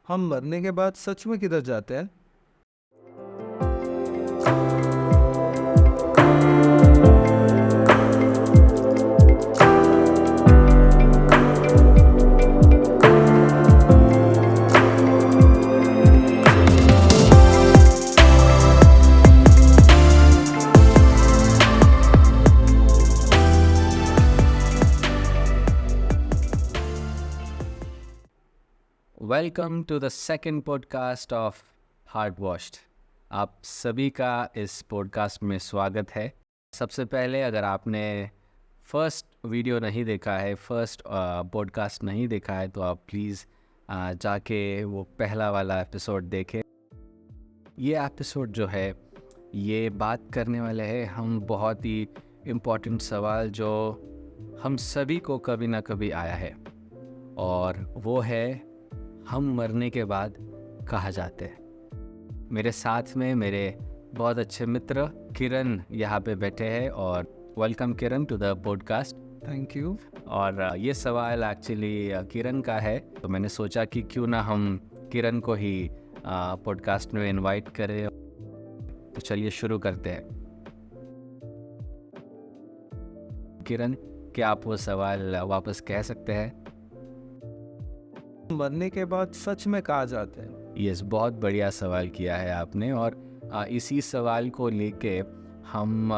हम मरने के बाद सच में किधर जाते हैं? Welcome to the second podcast of heart washed. आप सभी का इस पॉडकास्ट में स्वागत है। सबसे पहले अगर आपने फर्स्ट वीडियो नहीं देखा है, फर्स्ट पॉडकास्ट नहीं देखा है, तो आप प्लीज़ जाके वो पहला वाला एपिसोड देखें। ये एपिसोड जो है ये बात करने वाले हैं हम बहुत ही इम्पोर्टेंट सवाल जो हम सभी को कभी ना कभी आया है, और वो है हम मरने के बाद कहाँ जाते हैं। मेरे साथ में मेरे बहुत अच्छे मित्र किरण यहाँ पे बैठे हैं, और welcome Kiran to the podcast. Thank you. और ये सवाल एक्चुअली किरण का है, तो मैंने सोचा कि क्यों ना हम किरण को ही पॉडकास्ट में इनवाइट करें। तो चलिए शुरू करते हैं। किरण, क्या आप वो सवाल वापस कह सकते हैं? मरने के बाद सच में कहाँ जाते हैं? यस, बहुत बढ़िया सवाल किया है आपने। और इसी सवाल को लेके हम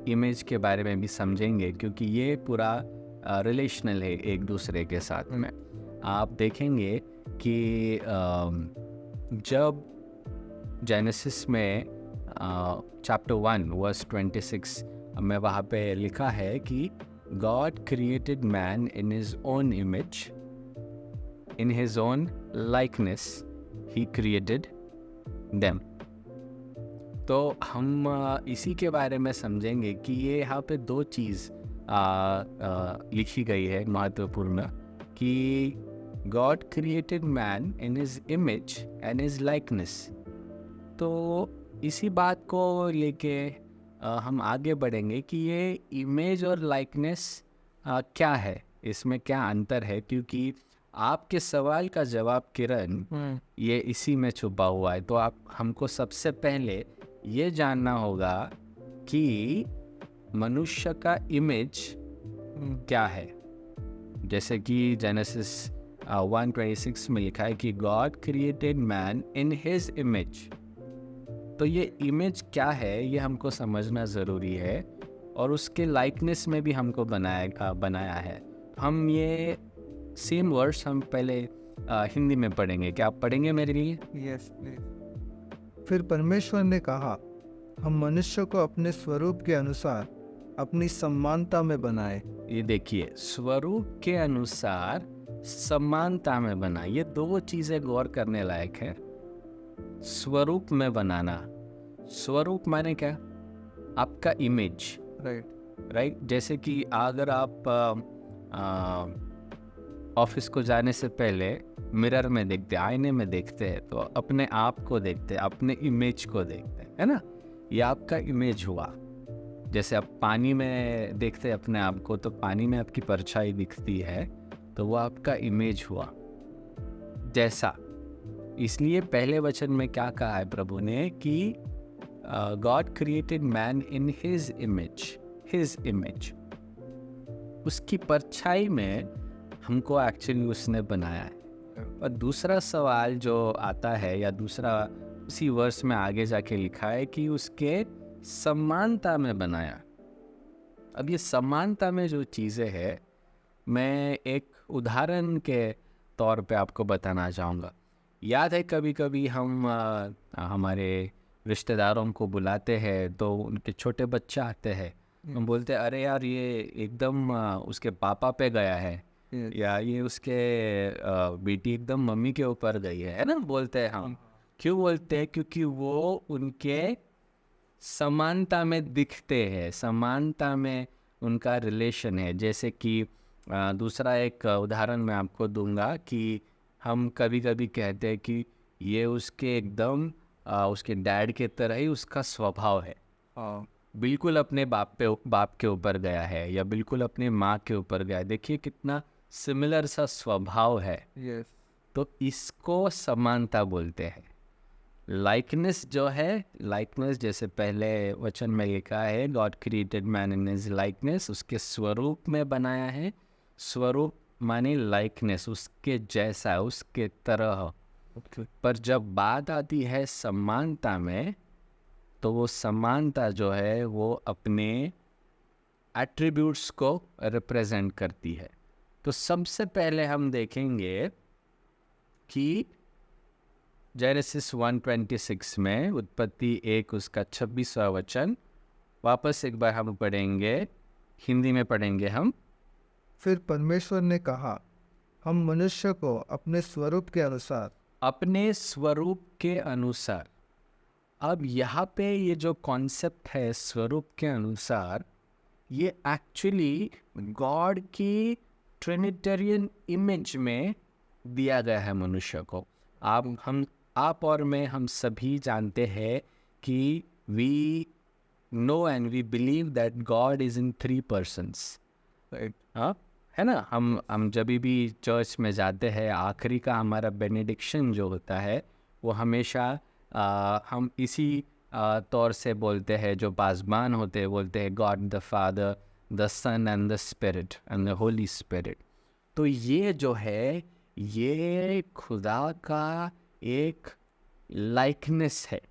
इमेज के बारे में भी समझेंगे, क्योंकि ये पूरा रिलेशनल है एक दूसरे के साथ में। आप देखेंगे कि जब जेनेसिस में चैप्टर 1 वर्स 26 में वहाँ पे लिखा है कि God created man in his own image, in his own likeness he created them। तो हम इसी के बारे में समझेंगे कि ये यहाँ पे दो चीज़ लिखी गई है महत्वपूर्ण, कि God created man in his image and his likeness। तो इसी बात को लेके हम आगे बढ़ेंगे कि ये इमेज और लाइकनेस क्या है, इसमें क्या अंतर है, क्योंकि आपके सवाल का जवाब किरण ये इसी में छुपा हुआ है। तो आप हमको सबसे पहले ये जानना होगा कि मनुष्य का इमेज क्या है। जैसे कि जेनेसिस 1:26 में लिखा है कि God created man in his image. तो ये इमेज क्या है ये हमको समझना ज़रूरी है, और उसके लाइकनेस में भी हमको बनाया है। हम ये सेम वर्ड्स हम पहले हिंदी में पढ़ेंगे। क्या आप पढ़ेंगे मेरे लिए? Yes please. फिर परमेश्वर ने कहा, हम मनुष्य को अपने स्वरूप के अनुसार अपनी समानता में बनाए। ये देखिए, स्वरूप के अनुसार समानता में बनाए, ये दो चीज़ें गौर करने लायक है। स्वरूप में बनाना, स्वरूप माने क्या? आपका इमेज, राइट। जैसे कि अगर आप ऑफिस को जाने से पहले मिरर में देखते, आईने में देखते हैं, तो अपने आप को देखते हैं, अपने इमेज को देखते हैं, है ना? ये आपका इमेज हुआ। जैसे आप पानी में देखते हैं अपने आप को, तो पानी में आपकी परछाई दिखती है, तो वो आपका इमेज हुआ। जैसा, इसलिए पहले वचन में क्या कहा है प्रभु ने कि God created man in his image, उसकी परछाई में हमको एक्चुअली उसने बनाया है। और दूसरा सवाल जो आता है, या दूसरा उसी वर्ष में आगे जाके लिखा है कि उसके समानता में बनाया। अब ये समानता में जो चीज़ें हैं, मैं एक उदाहरण के तौर पे आपको बताना चाहूँगा। याद है कभी कभी हम हमारे रिश्तेदारों को बुलाते हैं, तो उनके छोटे बच्चे आते हैं, हम बोलते हैं अरे यार ये एकदम उसके पापा पे गया है, या ये उसके बेटी एकदम मम्मी के ऊपर गई है ना, बोलते हैं हम। क्यों बोलते हैं? क्योंकि वो उनके समानता में दिखते हैं, समानता में उनका रिलेशन है। जैसे कि दूसरा एक उदाहरण मैं आपको दूंगा कि हम कभी कभी कहते हैं कि ये उसके एकदम उसके डैड के तरह ही उसका स्वभाव है, बिल्कुल अपने बाप के ऊपर गया है, या बिल्कुल अपने माँ के ऊपर गया है। देखिए कितना सिमिलर सा स्वभाव है। yes. तो इसको समानता बोलते हैं। लाइकनेस जो है, लाइकनेस जैसे पहले वचन में लिखा है, God created man in his likeness, उसके स्वरूप में बनाया है। स्वरूप माने लाइकनेस, उसके जैसा, उसके तरह। पर जब बात आती है समानता में, तो वो समानता जो है वो अपने एट्रीब्यूट्स को रिप्रेजेंट करती है। तो सबसे पहले हम देखेंगे कि जेनेसिस 1:26 में, उत्पत्ति 1 उसका 26वां वचन, वापस एक बार हम पढ़ेंगे, हिंदी में पढ़ेंगे हम। फिर परमेश्वर ने कहा, हम मनुष्य को अपने स्वरूप के अनुसार अपने स्वरूप के अनुसार। अब यहाँ पे ये जो कॉन्सेप्ट है स्वरूप के अनुसार, ये एक्चुअली गॉड की ट्रिनिटेरियन इमेज में दिया गया है मनुष्य को। आप और मैं, हम सभी जानते हैं कि we know and we believe that God is in 3 persons. हाँ, है ना। हम जब भी चर्च में जाते हैं, आखिरी का हमारा बेनेडिक्शन जो होता है वो हमेशा हम इसी तौर से बोलते हैं। जो पासबान होते हैं बोलते हैं God the father, the son and the spirit and the holy spirit. तो ये जो है, ये खुदा का एक लाइकनेस है,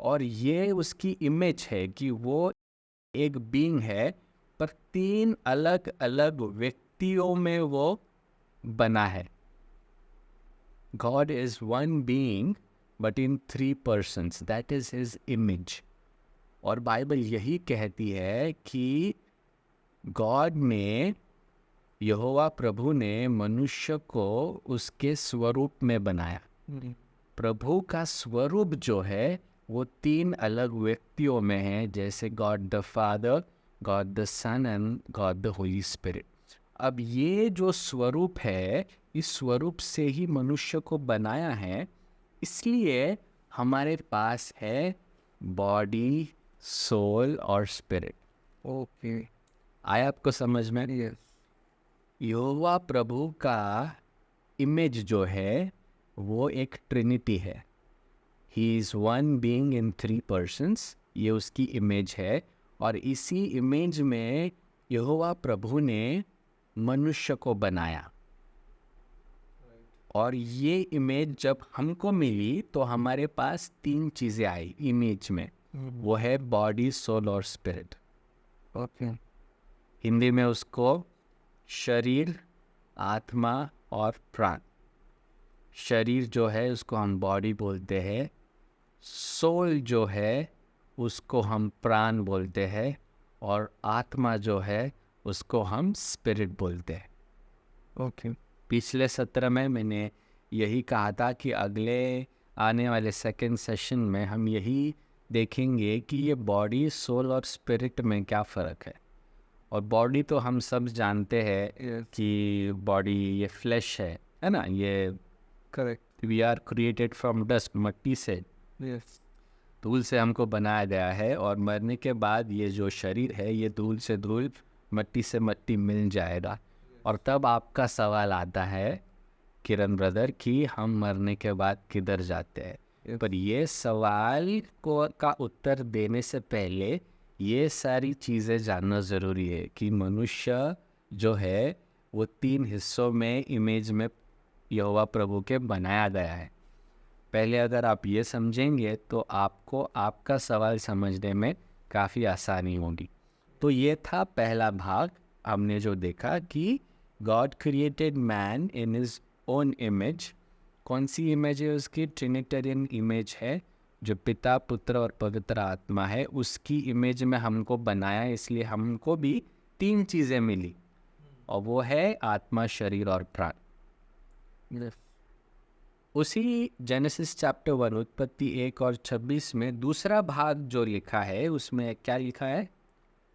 और ये उसकी इमेज है कि वो एक बीइंग है, पर 3 अलग अलग व्यक्तियों में वो बना है। God is one being but in 3 persons, that is his image। और बाइबल यही कहती है कि गॉड ने, यहोवा प्रभु ने मनुष्य को उसके स्वरूप में बनाया। प्रभु का स्वरूप जो है वो 3 अलग व्यक्तियों में है, जैसे God the father, God the son and God the holy spirit. अब ये जो स्वरूप है, इस स्वरूप से ही मनुष्य को बनाया है, इसलिए हमारे पास है बॉडी, सोल और स्पिरिट। ओके। आया आपको समझ में? यस। यहोवा प्रभु का इमेज जो है वो एक ट्रिनिटी है। He is one being in 3 persons, ये उसकी इमेज है। और इसी इमेज में यहोवा प्रभु ने मनुष्य को बनाया। और ये इमेज जब हमको मिली तो हमारे पास 3 चीज़ें आई इमेज में। वो है बॉडी, सोल और स्पिरिट। ओके। हिंदी में उसको शरीर, आत्मा और प्राण। शरीर जो है उसको हम बॉडी बोलते हैं, सोल जो है उसको हम प्राण बोलते हैं, और आत्मा जो है उसको हम स्पिरिट बोलते हैं। ओके। पिछले सत्र में मैंने यही कहा था कि अगले आने वाले सेकंड सेशन में हम यही देखेंगे कि ये बॉडी, सोल और स्पिरिट में क्या फ़र्क है। और बॉडी तो हम सब जानते हैं कि बॉडी ये फ्लैश है ना। ये correct. We are created from dust, मट्टी से, यस। धूल से हमको बनाया गया है। और मरने के बाद ये जो शरीर है ये धूल से धूल, मट्टी से मट्टी मिल जाएगा। और तब आपका सवाल आता है किरण ब्रदर कि हम मरने के बाद किधर जाते हैं। पर ये सवाल का उत्तर देने से पहले ये सारी चीज़ें जानना ज़रूरी है कि मनुष्य जो है वो 3 हिस्सों में, इमेज में यहोवा प्रभु के बनाया गया है। पहले अगर आप ये समझेंगे तो आपको आपका सवाल समझने में काफ़ी आसानी होगी। तो ये था पहला भाग। हमने जो देखा कि God created man in his own image. कौन सी इमेज है उसकी? ट्रिनिटेरियन इमेज है, जो पिता, पुत्र और पवित्र आत्मा है, उसकी इमेज में हमको बनाया। इसलिए हमको भी 3 चीज़ें मिली, और वो है आत्मा, शरीर और प्राण। उसी जेनेसिस चैप्टर 1 उत्पत्ति 1 और 26 में दूसरा भाग जो लिखा है उसमें क्या लिखा है?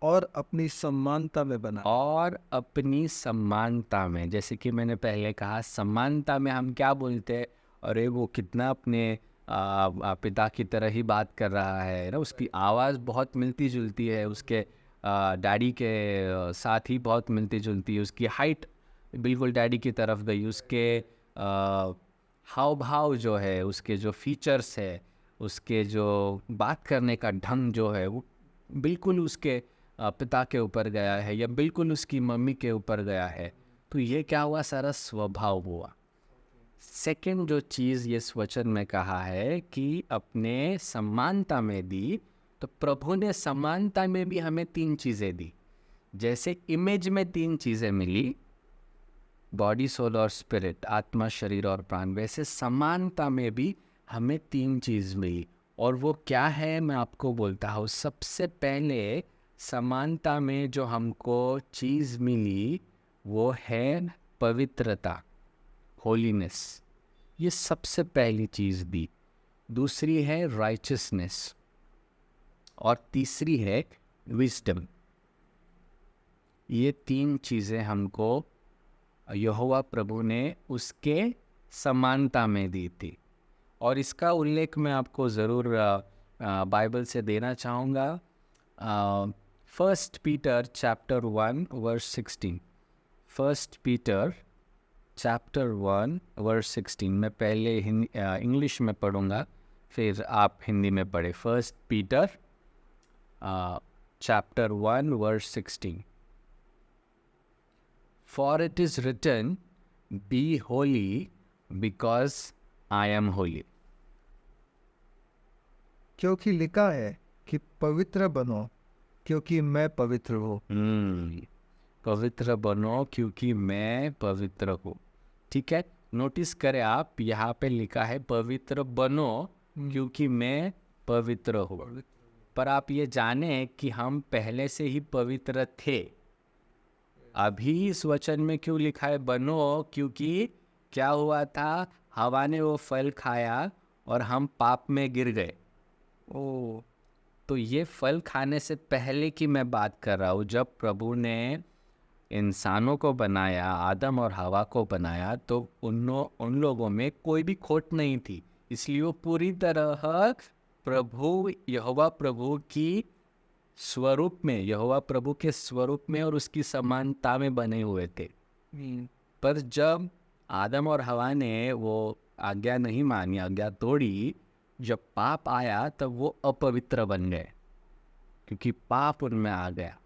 और अपनी समानता में बना। और अपनी समानता में। जैसे कि मैंने पहले कहा, समानता में हम क्या बोलते हैं? अरे वो कितना अपने पिता की तरह ही बात कर रहा है ना, उसकी आवाज़ बहुत मिलती जुलती है, उसके डैडी के साथ ही बहुत मिलती जुलती है, उसकी हाइट बिल्कुल डैडी की तरफ गई, उसके हाव भाव जो है, उसके जो फीचर्स है, उसके जो बात करने का ढंग जो है, वो बिल्कुल उसके पिता के ऊपर गया है या बिल्कुल उसकी मम्मी के ऊपर गया है। तो ये क्या हुआ, सारा स्वभाव हुआ। सेकंड जो चीज़ ये वचन में कहा है कि अपने समानता में दी, तो प्रभु ने समानता में भी हमें 3 चीज़ें दी। जैसे इमेज में 3 चीज़ें मिली, बॉडी, सोल और स्पिरिट, आत्मा, शरीर और प्राण, वैसे समानता में भी हमें 3 चीज़ मिली। और वो क्या है, मैं आपको बोलता हूँ। सबसे पहले समानता में जो हमको चीज़ मिली वो है पवित्रता, होलीनेस। ये सबसे पहली चीज़ दी। दूसरी है राइचसनेस और तीसरी है विजडम। ये 3 चीज़ें हमको यहोवा प्रभु ने उसके समानता में दी थी। और इसका उल्लेख मैं आपको ज़रूर बाइबल से देना चाहूँगा। 1 Peter chapter 1 verse 16। 1 Peter chapter 1 verse 16। मैं पहले इंग्लिश में पढ़ूँगा, फिर आप हिंदी में पढ़े। 1 Peter chapter 1 verse 16. For it is written, be holy because I am holy. क्योंकि लिखा है कि पवित्र बनो क्योंकि मैं पवित्र हूँ। पवित्र बनो क्योंकि मैं पवित्र हूँ। ठीक है, नोटिस करें आप, यहाँ पे लिखा है पवित्र बनो क्योंकि मैं पवित्र हूँ। पर आप ये जाने कि हम पहले से ही पवित्र थे। अभी इस वचन में क्यों लिखा है बनो, क्योंकि क्या हुआ था, हवा ने वो फल खाया और हम पाप में गिर गए। तो ये फल खाने से पहले की मैं बात कर रहा हूँ। जब प्रभु ने इंसानों को बनाया, आदम और हवा को बनाया, तो उन लोगों में कोई भी खोट नहीं थी। इसलिए वो पूरी तरह प्रभु, यहोवा प्रभु की स्वरूप में, यहोवा प्रभु के स्वरूप में और उसकी समानता में बने हुए थे। पर जब आदम और हवा ने वो आज्ञा नहीं मानी, आज्ञा तोड़ी, जब पाप आया तब वो अपवित्र बन गए, क्योंकि पाप उनमें आ गया।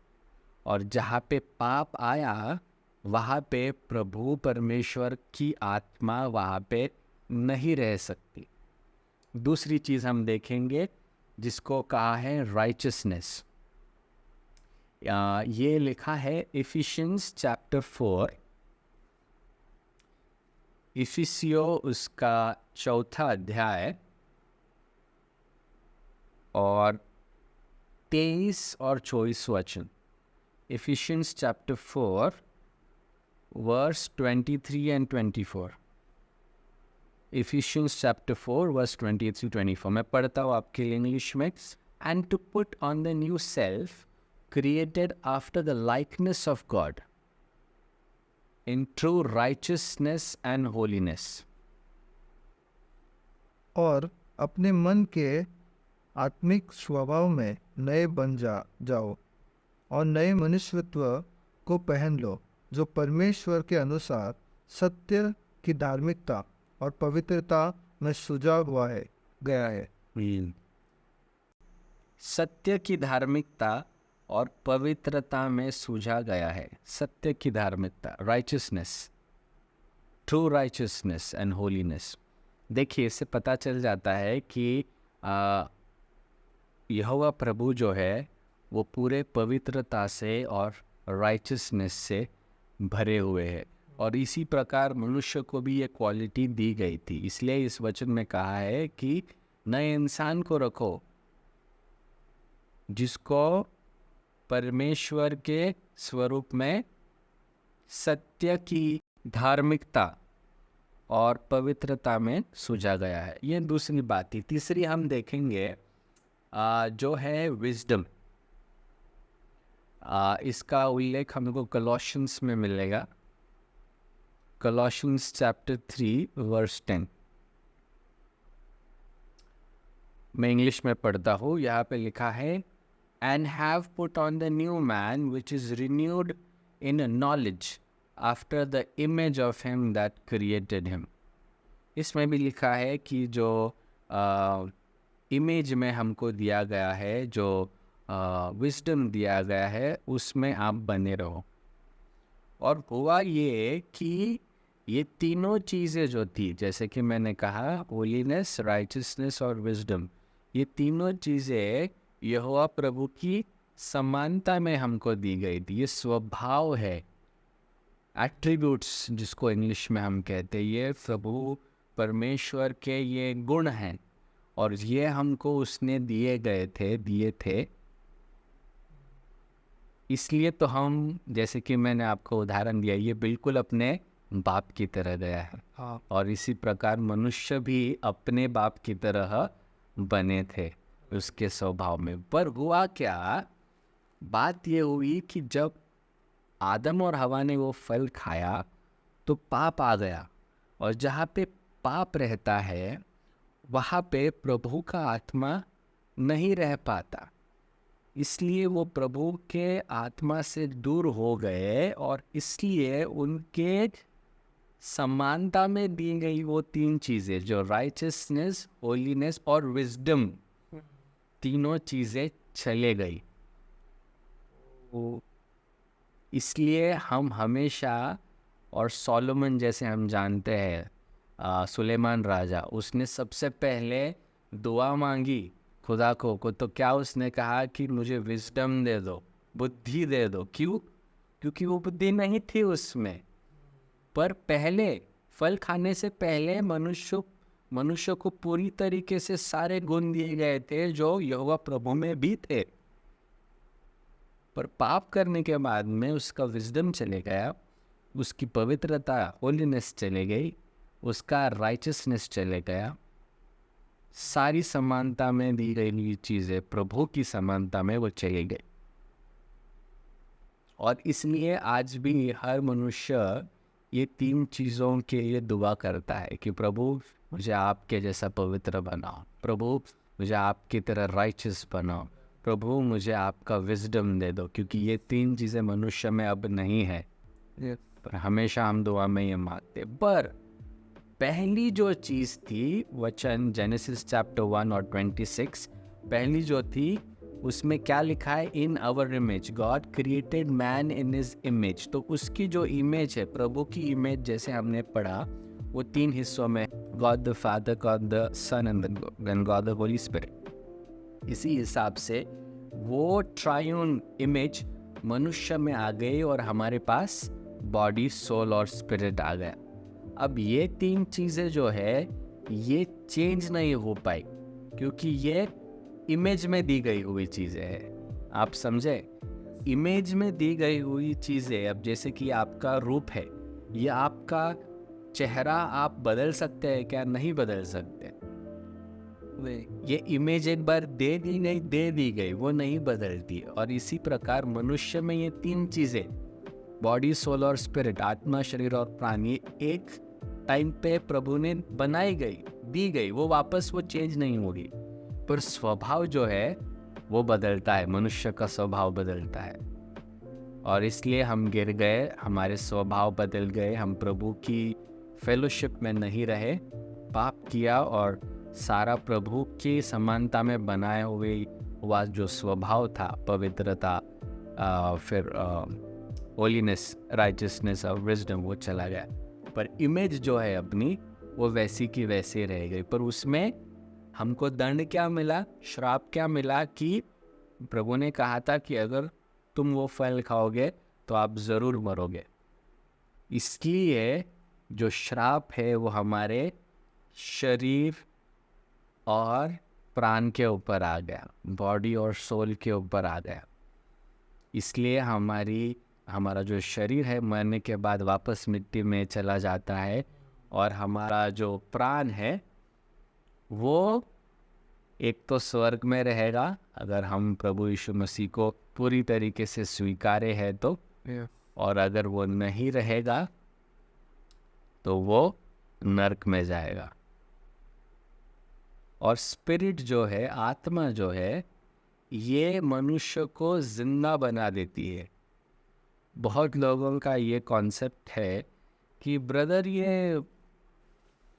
और जहाँ पे पाप आया वहाँ पे प्रभु परमेश्वर की आत्मा वहाँ पे नहीं रह सकती। दूसरी चीज़ हम देखेंगे जिसको कहा है राइचसनेस। ये लिखा है इफिशियंस चैप्टर 4, इफिसियो उसका 4था अध्याय और 23 और 24 वचन। Ephesians chapter 4 verse 23 and 24। Ephesians chapter 4 verse 23-24। मैं पढ़ता हूँ आपके लिए इंग्लिश में। And to put on the new self created after the likeness of God in true righteousness and holiness. और अपने मन के आत्मिक स्वभाव में नए बन जाओ और नए मनुष्यत्व को पहन लो, जो परमेश्वर के अनुसार सत्य की धार्मिकता और पवित्रता में सुझा हुआ है गया है। सत्य की धार्मिकता और पवित्रता में सूझा गया है। सत्य की धार्मिकता, richness, true richness and holiness. देखिए, इससे पता चल जाता है कि यहोवा प्रभु जो है वो पूरे पवित्रता से और राइचसनेस से भरे हुए हैं। और इसी प्रकार मनुष्य को भी ये क्वालिटी दी गई थी। इसलिए इस वचन में कहा है कि नए इंसान को रखो जिसको परमेश्वर के स्वरूप में सत्य की धार्मिकता और पवित्रता में सूझा गया है। ये दूसरी बात थी। तीसरी हम देखेंगे जो है विजडम। इसका उल्लेख हमको कॉलोशियंस में मिलेगा। कॉलोशियंस चैप्टर 3 वर्स 10। मैं इंग्लिश में पढ़ता हूँ। यहाँ पे लिखा है, and have put on the new man which is renewed in knowledge after the image of him that created him. इसमें भी लिखा है कि जो इमेज में हमको दिया गया है, जो विजडम दिया गया है, उसमें आप बने रहो। और हुआ ये कि ये तीनों चीज़ें जो थी, जैसे कि मैंने कहा, होलीनेस, राइचसनेस और विजडम, ये तीनों चीज़ें यहोवा प्रभु की समानता में हमको दी गई थी। ये स्वभाव है, एट्रीब्यूट्स जिसको इंग्लिश में हम कहते हैं, ये प्रभु परमेश्वर के ये गुण हैं, और ये हमको उसने दिए थे। इसलिए तो हम, जैसे कि मैंने आपको उदाहरण दिया, ये बिल्कुल अपने बाप की तरह गया है। हाँ। और इसी प्रकार मनुष्य भी अपने बाप की तरह बने थे उसके स्वभाव में। पर हुआ क्या, बात ये हुई कि जब आदम और हवा ने वो फल खाया तो पाप आ गया, और जहाँ पे पाप रहता है वहाँ पे प्रभु का आत्मा नहीं रह पाता। इसलिए वो प्रभु के आत्मा से दूर हो गए, और इसलिए उनके समानता में दी गई वो तीन चीज़ें, जो राइचसनेस, होलीनेस और विजडम, तीनों चीज़ें चले गई। वो इसलिए हम हमेशा, और सोलोमन जैसे हम जानते हैं, सुलेमान राजा, उसने सबसे पहले दुआ मांगी खुदा को तो क्या उसने कहा कि मुझे विजडम दे दो, बुद्धि दे दो। क्यों? क्योंकि वो बुद्धि नहीं थी उसमें। पर पहले, फल खाने से पहले मनुष्य को पूरी तरीके से सारे गुण दिए गए थे जो यहोवा प्रभु में भी थे। पर पाप करने के बाद में उसका विजडम चले गया, उसकी पवित्रता, होलीनेस चले गई, उसका राइचसनेस चले गया। सारी समानता में दी गई चीज़ें प्रभु की समानता में वो चली गई। और इसलिए आज भी हर मनुष्य ये तीन चीज़ों के लिए दुआ करता है कि प्रभु मुझे आपके जैसा पवित्र बनाओ, प्रभु मुझे आपकी तरह राइचस बनाओ, प्रभु मुझे आपका विजडम दे दो, क्योंकि ये तीन चीज़ें मनुष्य में अब नहीं है। पर हमेशा हम दुआ में ये मांगते। पर पहली जो चीज़ थी, वचन जेनेसिस चैप्टर 1 और 26, पहली जो थी उसमें क्या लिखा है, in our image God created man in his image. तो उसकी जो इमेज है, प्रभु की इमेज, जैसे हमने पढ़ा, वो तीन हिस्सों में, God the father, God the son and God the holy spirit. इसी हिसाब से वो ट्रायून इमेज मनुष्य में आ गई, और हमारे पास बॉडी, सोल और स्पिरिट आ गया। अब ये तीन चीज़ें जो है ये चेंज नहीं हो पाई, क्योंकि ये इमेज में दी गई हुई चीज़ें हैं। आप समझे? इमेज में दी गई हुई चीज़ें, अब जैसे कि आपका रूप है, ये आपका चेहरा आप बदल सकते हैं क्या? नहीं बदल सकते। ये इमेज एक बार दे दी गई, वो नहीं बदलती। और इसी प्रकार मनुष्य में ये तीन चीज़ें, बॉडी, सोल और स्पिरिट, आत्मा, शरीर और प्राण, ये एक टाइम पे प्रभु ने बनाई गई, दी गई, वो वापस वो चेंज नहीं होगी। पर स्वभाव जो है वो बदलता है, मनुष्य का स्वभाव बदलता है। और इसलिए हम गिर गए, हमारे स्वभाव बदल गए, हम प्रभु की फेलोशिप में नहीं रहे, पाप किया, और सारा प्रभु की समानता में बनाए हुआ जो स्वभाव था, पवित्रता, फिर होलीनेस, राइचसनेस और विजडम, वो चला गया। पर इमेज जो है अपनी, वो वैसी की वैसी रह गई। पर उसमें हमको दंड क्या मिला, श्राप क्या मिला, कि प्रभु ने कहा था कि अगर तुम वो फल खाओगे तो आप ज़रूर मरोगे। इसलिए जो श्राप है वो हमारे शरीर और प्राण के ऊपर आ गया, बॉडी और सोल के ऊपर आ गया। इसलिए हमारा जो शरीर है मरने के बाद वापस मिट्टी में चला जाता है, और हमारा जो प्राण है वो एक तो स्वर्ग में रहेगा, अगर हम प्रभु यीशु मसीह को पूरी तरीके से स्वीकारे हैं तो, और अगर वो नहीं रहेगा तो वो नरक में जाएगा। और स्पिरिट जो है, आत्मा जो है, ये मनुष्य को जिंदा बना देती है। बहुत लोगों का ये कॉन्सेप्ट है कि ब्रदर ये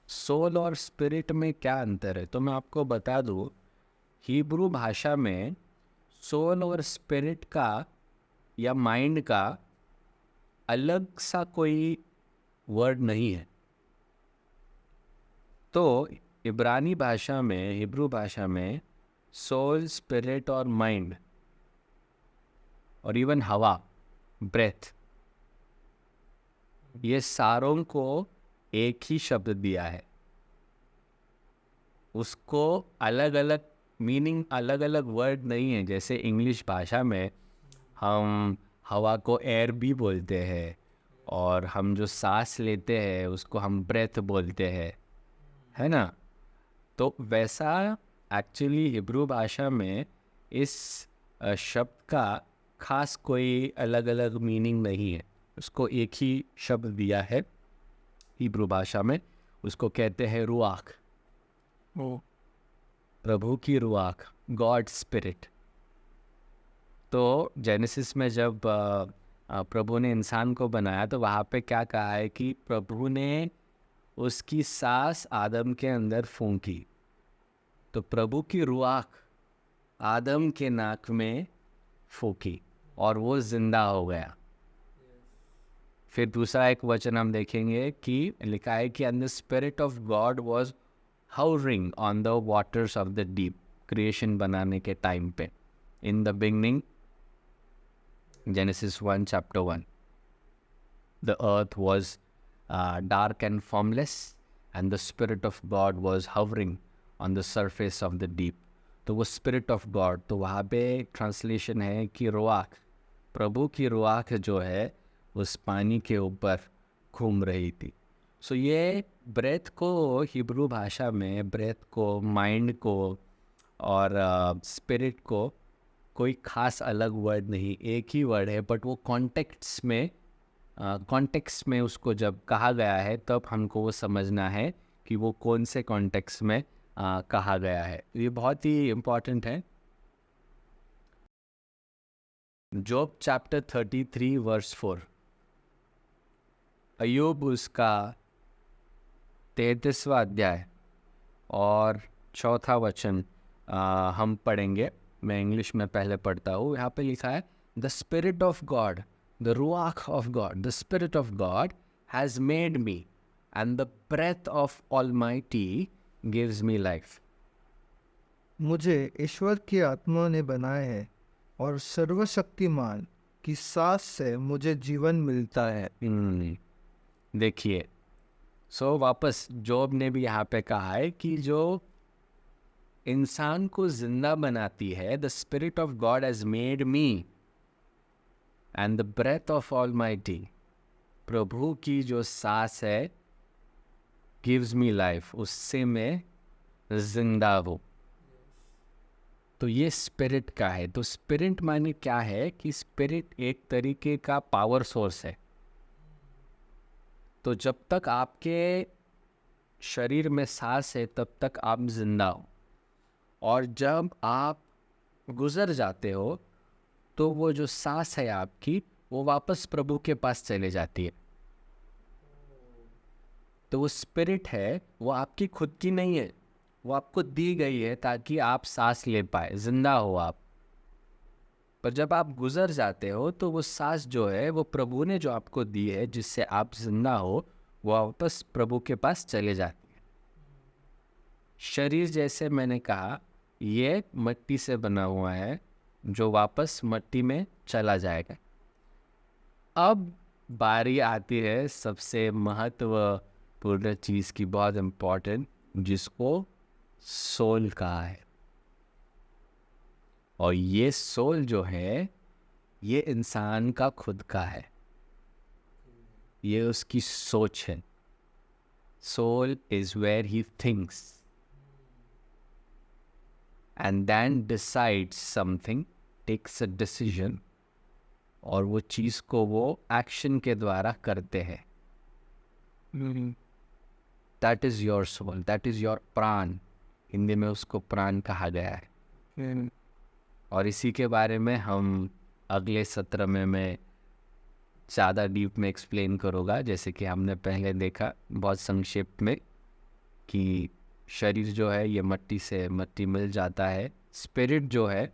सोल और स्पिरिट में क्या अंतर है। तो मैं आपको बता दूँ, हिब्रू भाषा में सोल और स्पिरिट का या माइंड का अलग सा कोई वर्ड नहीं है। तो इब्रानी भाषा में, हिब्रू भाषा में सोल, स्पिरिट और माइंड और इवन हवा, ब्रेथ, ये सारों को एक ही शब्द दिया है। उसको अलग अलग मीनिंग, अलग अलग वर्ड नहीं है। जैसे इंग्लिश भाषा में हम हवा को एयर भी बोलते हैं, और हम जो सांस लेते हैं उसको हम ब्रेथ बोलते हैं, है ना। तो वैसा एक्चुअली हिब्रू भाषा में इस शब्द का खास कोई अलग अलग मीनिंग नहीं है। उसको एक ही शब्द दिया है हिब्रू भाषा में, उसको कहते हैं रुआख, प्रभु की रुआख, गॉड स्पिरिट। तो जेनेसिस में जब प्रभु ने इंसान को बनाया तो वहाँ पे क्या कहा है कि प्रभु ने उसकी सांस आदम के अंदर फूंकी। तो प्रभु की रुआख आदम के नाक में फूंकी और वो जिंदा हो गया। फिर दूसरा एक वचन हम देखेंगे कि लिखा है कि and the spirit of God was hovering on the waters of the deep. Creation बनाने के टाइम पे, in the beginning, Genesis 1 chapter 1, the earth was dark and formless and the spirit of God was hovering on the surface of the deep. तो वो spirit of God, तो वहाँ पे translation है कि रुआख, प्रभु की रुआख जो है उस पानी के ऊपर घूम रही थी। सो ये ब्रेथ को हिब्रू भाषा में, ब्रेथ को, माइंड को और स्पिरिट को कोई खास अलग वर्ड नहीं, एक ही वर्ड है। बट वो कॉन्टेक्स्ट में उसको जब कहा गया है तब हमको वो समझना है कि वो कौन से कॉन्टेक्स्ट में कहा गया है। ये बहुत ही इम्पॉर्टेंट है। जॉब चैप्टर 33 वर्स 4, अय्यूब उसका 33वां अध्याय और 4था वचन हम पढ़ेंगे। मैं इंग्लिश में पहले पढ़ता हूँ। यहाँ पे लिखा है, the spirit of God, the रुआख of God, the spirit of God has made me and the breath of Almighty gives me life. मुझे ईश्वर की आत्मा ने बनाया है और सर्वशक्तिमान की सांस से मुझे जीवन मिलता है। देखिए, सो वापस जॉब ने भी यहाँ पे कहा है कि जो इंसान को जिंदा बनाती है, the spirit of God has made me and the breath of Almighty, प्रभु की जो सांस है, गिव्स मी लाइफ, उससे मैं जिंदा हूँ। तो ये स्पिरिट का है। तो स्पिरिट माने क्या है कि स्पिरिट एक तरीके का पावर सोर्स है। तो जब तक आपके शरीर में सांस है तब तक आप जिंदा हो, और जब आप गुजर जाते हो तो वो जो सांस है आपकी, वो वापस प्रभु के पास चले जाती है। तो वो स्पिरिट है, वो आपकी खुद की नहीं है, वो आपको दी गई है ताकि आप सांस ले पाए, जिंदा हो आप। पर जब आप गुजर जाते हो तो वो सांस जो है वो प्रभु ने जो आपको दी है, जिससे आप जिंदा हो, वो वापस प्रभु के पास चले जाती है। शरीर, जैसे मैंने कहा, ये मिट्टी से बना हुआ है जो वापस मिट्टी में चला जाएगा। अब बारी आती है सबसे महत्वपूर्ण चीज़ की, बहुत इम्पोर्टेंट, जिसको सोल कहा है। और ये सोल जो है, ये इंसान का खुद का है, ये उसकी सोच है। Soul is where he thinks and then decides something, takes a decision, और वो चीज़ को वो एक्शन के द्वारा करते हैं। That is your soul, that is your prana. Hindi में उसको प्राण कहा गया है। और इसी के बारे में हम अगले सत्र में मैं ज़्यादा डीप में एक्सप्लेन करूँगा। जैसे कि हमने पहले देखा बहुत संक्षेप में कि शरीर जो है ये मट्टी से मट्टी मिल जाता है, स्पिरिट जो है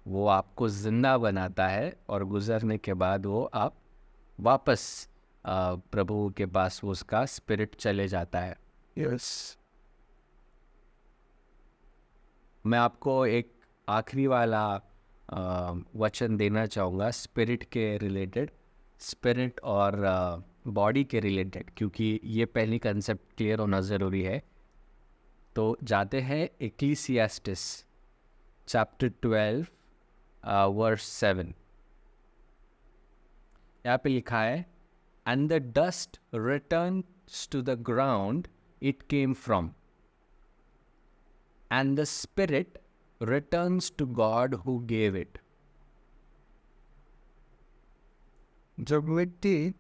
वो आपको जिंदा बनाता है और गुजरने के बाद वो आप वापस प्रभु के पास वो उसका स्पिरिट चले जाता है। यस। मैं आपको एक आखिरी वाला वचन देना चाहूँगा स्पिरिट के रिलेटेड, स्पिरिट और बॉडी के रिलेटेड, क्योंकि ये पहली कंसेप्ट क्लियर होना ज़रूरी है। तो जाते हैं एक्लीसियास्टिस चैप्टर 12 वर्स 7। यहाँ पे लिखा है, and the dust returns to the ground it came from, and the spirit returns to God who gave it. जब मिट्टी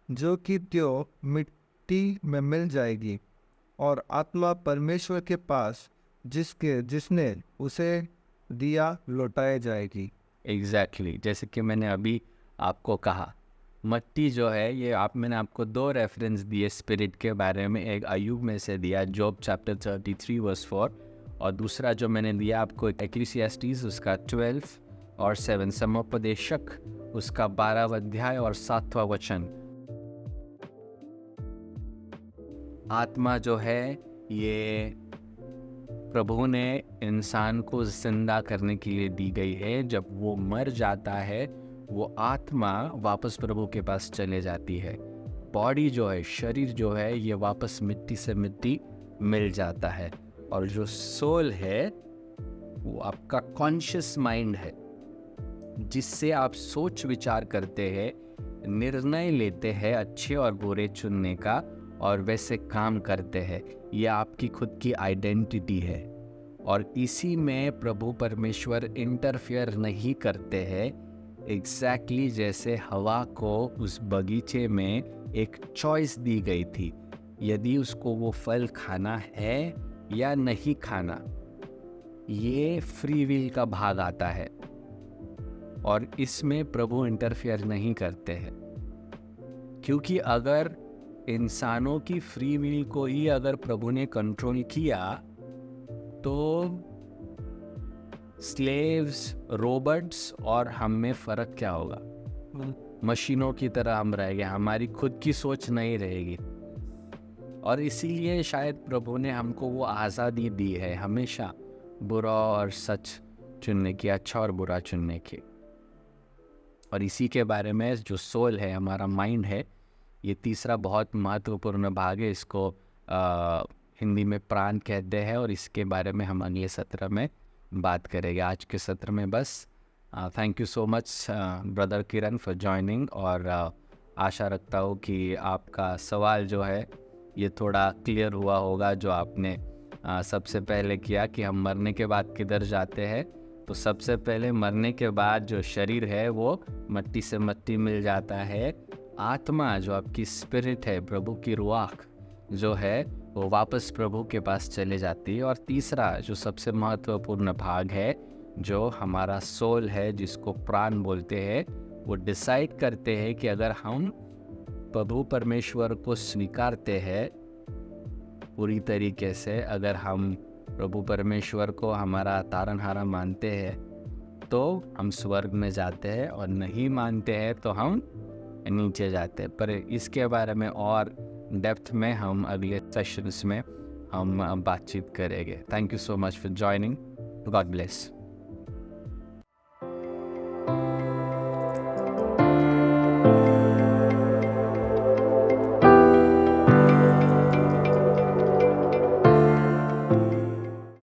जो कि त्यो मिट्टी में मिल जाएगी और आत्मा परमेश्वर के पास जिसने उसे दिया लौटाए जाएगी। एग्जैक्टली जैसे कि मैंने अभी आपको कहा, मट्टी जो है ये मैंने आपको 2 रेफरेंस दिए स्पिरिट के बारे में। एक अय्यूब में से दिया, जॉब चैप्टर 33 वर्स 4, और दूसरा जो मैंने दिया आपको एक्लीसियास्टिस उसका 12 और 7, समोपदेशक उसका 12वां अध्याय और 7वां वचन। आत्मा जो है ये प्रभु ने इंसान को जिंदा करने के लिए दी गई है। जब वो मर जाता है वो आत्मा वापस प्रभु के पास चले जाती है। बॉडी जो है, शरीर जो है, ये वापस मिट्टी से मिट्टी मिल जाता है। और जो सोल है वो आपका कॉन्शियस माइंड है, जिससे आप सोच विचार करते हैं, निर्णय लेते हैं अच्छे और बुरे चुनने का, और वैसे काम करते हैं। ये आपकी खुद की आइडेंटिटी है, और इसी में प्रभु परमेश्वर इंटरफेयर नहीं करते हैं। एग्जैक्टली जैसे हवा को उस बगीचे में एक चॉइस दी गई थी, यदि उसको वो फल खाना है या नहीं खाना, ये फ्री विल का भाग आता है, और इसमें प्रभु इंटरफेयर नहीं करते हैं। क्योंकि अगर इंसानों की फ्री विल को ही अगर प्रभु ने कंट्रोल किया तो स्लेव्स, रोबोट्स और हम में फ़र्क क्या होगा? मशीनों की तरह हम रहेंगे, हमारी खुद की सोच नहीं रहेगी। और इसीलिए शायद प्रभु ने हमको वो आज़ादी दी है हमेशा बुरा और सच चुनने की, अच्छा और बुरा चुनने की। और इसी के बारे में जो सोल है, हमारा माइंड है, ये तीसरा बहुत महत्वपूर्ण भाग है। इसको हिंदी में प्राण कहते हैं, और इसके बारे में हम अगले सत्र में बात करेंगे। आज के सत्र में बस। Thank you so much brother Kiran for joining, और आशा रखता हूँ कि आपका सवाल जो है ये थोड़ा क्लियर हुआ होगा। जो आपने सबसे पहले किया कि हम मरने के बाद किधर जाते हैं, तो सबसे पहले मरने के बाद जो शरीर है वो मट्टी से मट्टी मिल जाता है। आत्मा जो आपकी स्पिरिट है, प्रभु की रूह जो है, वो वापस प्रभु के पास चले जाती है। और तीसरा जो सबसे महत्वपूर्ण भाग है, जो हमारा सोल है, जिसको प्राण बोलते हैं, वो डिसाइड करते हैं कि अगर हम प्रभु परमेश्वर को स्वीकारते हैं पूरी तरीके से, अगर हम प्रभु परमेश्वर को हमारा तारनहारा मानते हैं तो हम स्वर्ग में जाते हैं, और नहीं मानते हैं तो हम नीचे जाते हैं। पर इसके बारे में और डेप्थ में हम अगले सेशंस में हम बातचीत करेंगे। Thank you so much for joining. God bless.